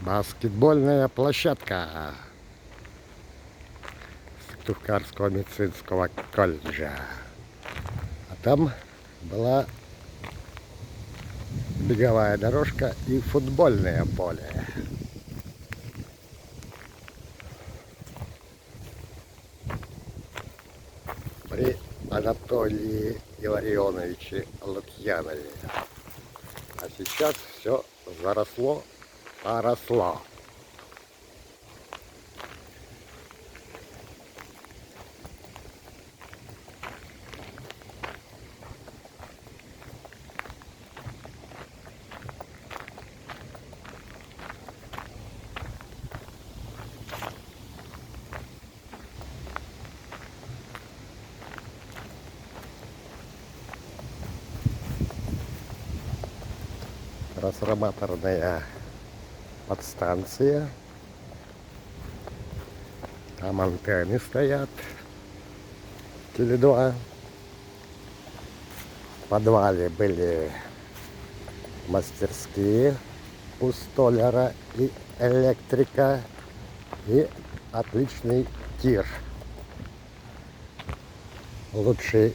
Баскетбольная площадка Сыктывкарского медицинского колледжа. А там была беговая дорожка и футбольное поле. При Анатолии Илларионовиче Лукьянове. А сейчас все поросло. Трансформаторная подстанция. Там антенны стоят. Теле2. В подвале были мастерские у столяра и электрика. И отличный тир. Лучший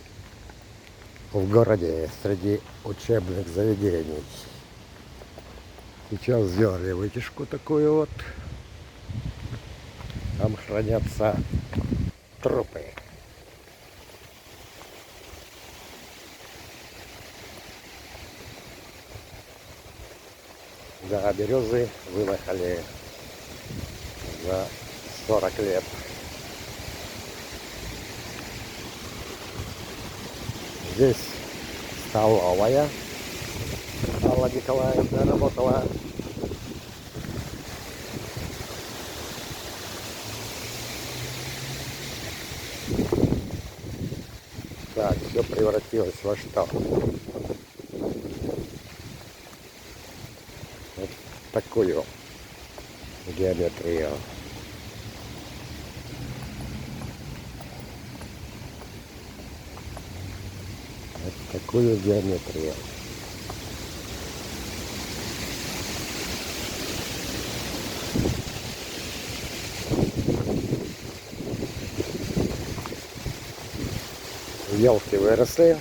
в городе среди учебных заведений. Сейчас сделали вытяжку такую вот. Там хранятся трупы. Да, березы вымахали за 40 лет. Здесь столовая. Алла Николаевна работала. Так, все превратилось во что? Вот такую геометрию. Вот такую геометрию. Елки выросли.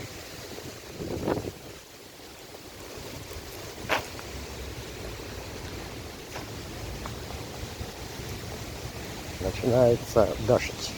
Начинается дождь.